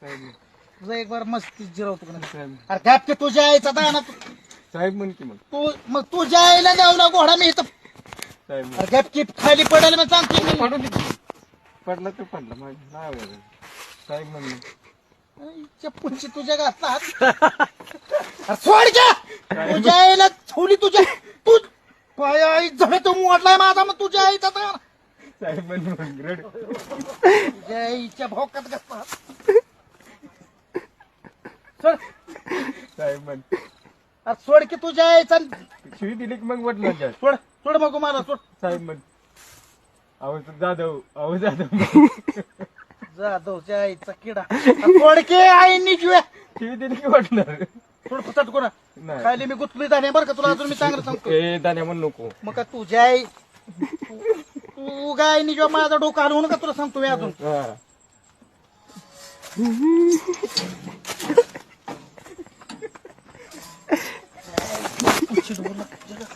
तुझा एक बार मस्ती जिरवतो का नाही? साहेब अरे गॅप की तुझ्या आईचा दाना साहेब म्हण की मग मग तुझ्या आईला द्यावला घोडा मी इथं साहेब म्हण. अरे गॅप की खाली पडेल मग सांगतो मी. पडू दे की. पडला तर पडला माझं नाही आवडत. साहेब म्हण मग. आईच्या पुढची तुझ्या घातला अरे सोड घ्या तुझ्या आईला ठेवली तुझ्या तू पाय आई झडे तो मोडलाय माझा मग तुझ्या आईचा दाना साहेब म्हण मग रड. तुझ्या आईच्या भोकात घातला सोड साहेब म्हण. अरे सोड की तुझ्या आईचा शिवी दिली की मग वाटलं जास्त. सोड सोड मग मला सोड साहेब म्हण. अहो जाधव जाधवच्या आईचा किडा थोडके आईनी जीव्या शिवी दिली की वाटणार थोडं फुटत कोणा नाही. खायला मी गुतली जाणे बरं का तुला अजून मी चांगलं सांगतो ए दाण्या म्हण नको. मग का तुझ्या आई तू गायनी जेव्हा माझा डोकं हलवू नका तुला सांगतो मी अजून हा. पुढची डोकं नका.